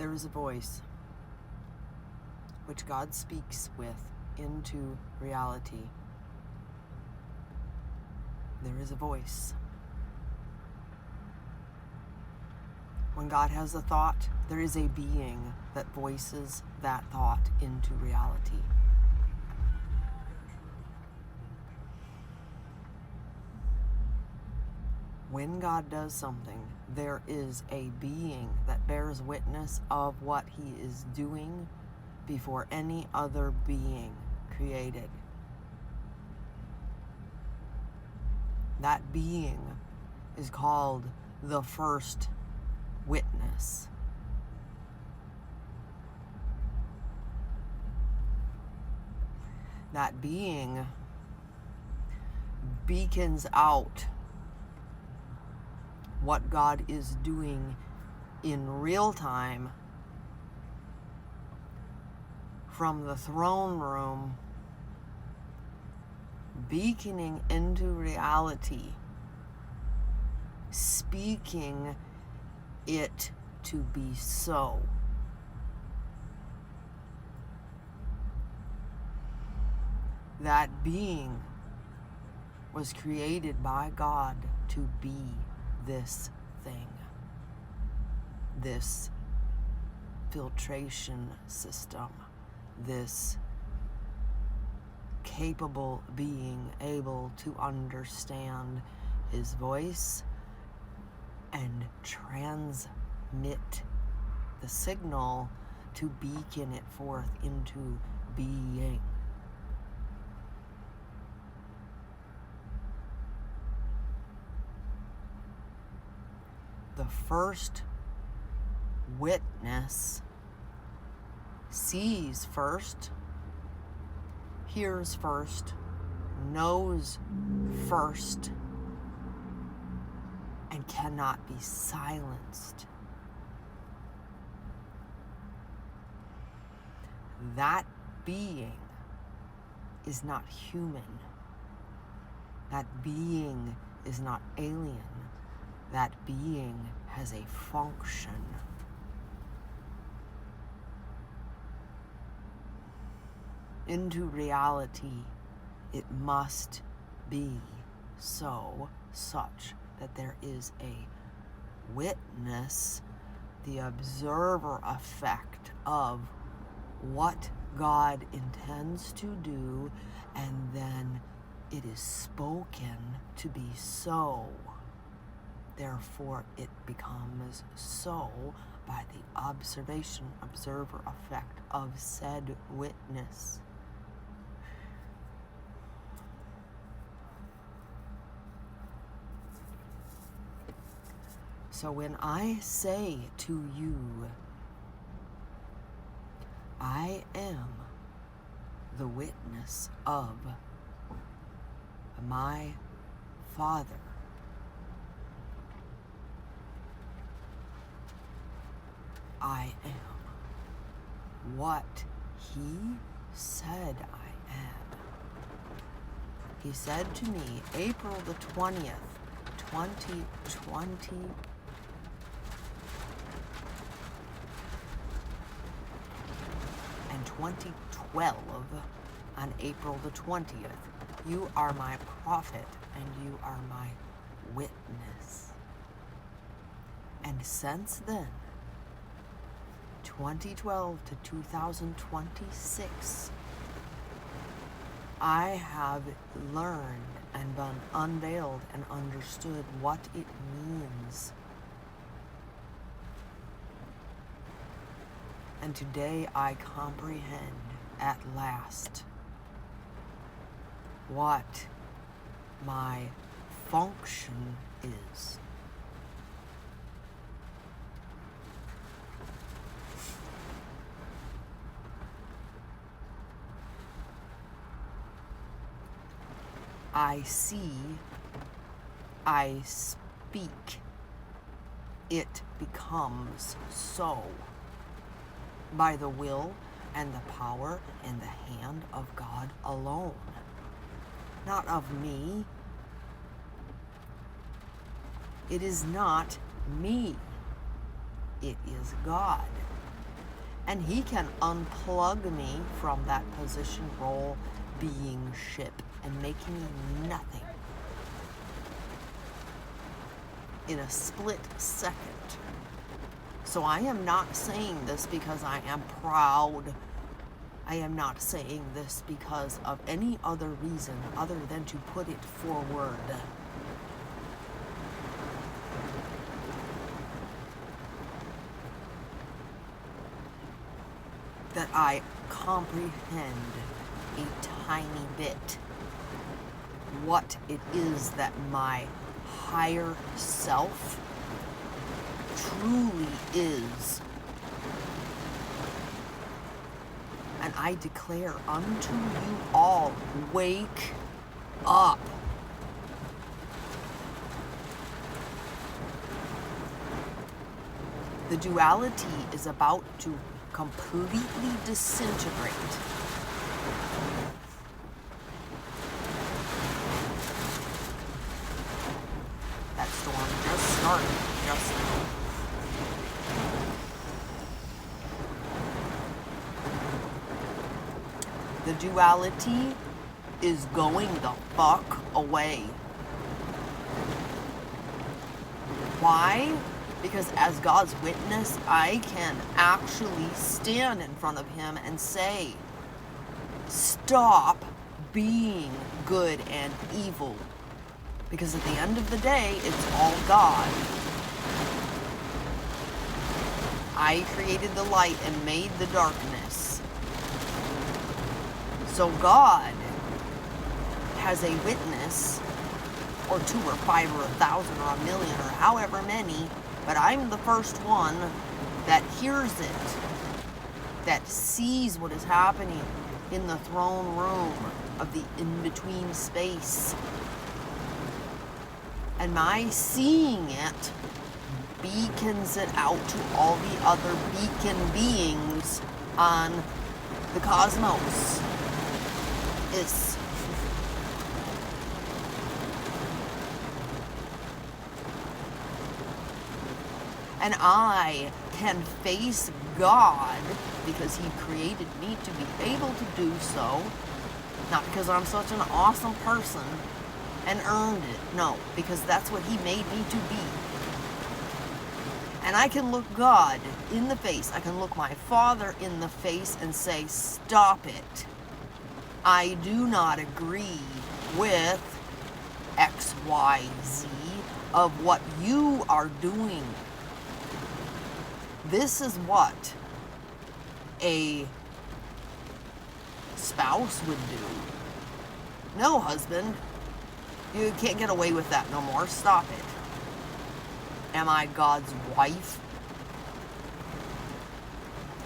There is a voice which God speaks with into reality. There is a voice. When God has a thought, there is a being that voices that thought into reality. When God does something, there is a being that bears witness of what he is doing before any other being created. That being is called the first witness. That being beacons out what God is doing in real time from the throne room, beaconing into reality, speaking it to be so. That being was created by God to be this thing, this filtration system, this capable being able to understand his voice and transmit the signal to beacon it forth into being. The first witness sees first, hears first, knows first, and cannot be silenced. That being is not human. That being is not alien. That being has a function. Into reality, it must be so, such that there is a witness, the observer effect of what God intends to do, and then it is spoken to be so. Therefore, it becomes so by the observation, observer effect of said witness. So when I say to you, I am the witness of my Father, I am what he said I am. He said to me, April the 20th, 2020, and 2012, on April the 20th, you are my prophet and you are my witness. And since then, 2012 to 2026, I have learned and been unveiled and understood what it means. And today I comprehend at last what my function is. I see, I speak, it becomes so by the will and the power and the hand of God alone, not of me. It is not me, it is God. And he can unplug me from that position, role, being, ship, and make me nothing in a split second. So I am not saying this because I am proud. I am not saying this because of any other reason other than to put it forward. That I comprehend a tiny bit what it is that my higher self truly is. And I declare unto you all, wake up. The duality is about to completely disintegrate. That storm just started just now. The duality is going the fuck away. Why? Because as God's witness, I can actually stand in front of him and say, stop being good and evil. Because at the end of the day, it's all God. I created the light and made the darkness. So God has a witness, or 2 or 5 or 1,000 or 1,000,000 or however many, but I'm the first one that hears it, that sees what is happening in the throne room of the in-between space. And my seeing it beacons it out to all the other beacon beings on the cosmos. And I can face God because he created me to be able to do so. Not because I'm such an awesome person and earned it. No, because that's what he made me to be. And I can look God in the face. I can look my Father in the face and say, stop it. I do not agree with X, Y, Z of what you are doing. This is what a spouse would do. No, husband, you can't get away with that no more. Stop it. Am I God's wife?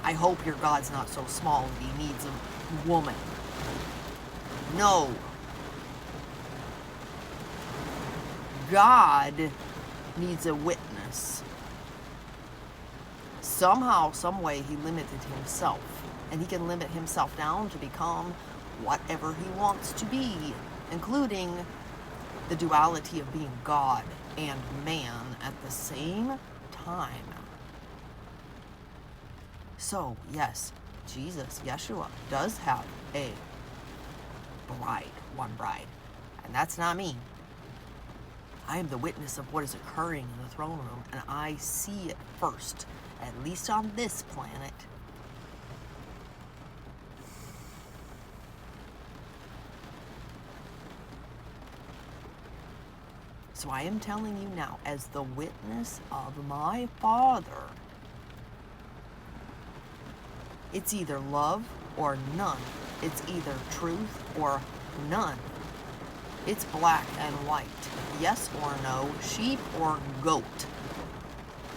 I hope your God's not so small that he needs a woman. No. God needs a witness. Somehow, some way, he limited himself. And he can limit himself down to become whatever he wants to be, including the duality of being God and man at the same time. So, yes, Jesus, Yeshua, does have a bride, one bride. And that's not me. I am the witness of what is occurring in the throne room, and I see it first, at least on this planet. So I am telling you now, as the witness of my Father, it's either love or none. It's either truth or none. It's black and white. Yes or no, sheep or goat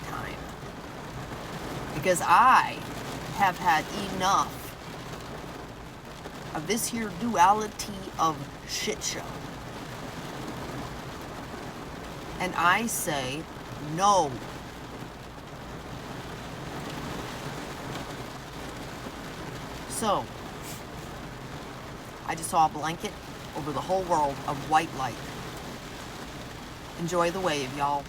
time. Because I have had enough of this here duality of shit show. And I say no. So, I just saw a blanket over the whole world of white light. Enjoy the wave, y'all.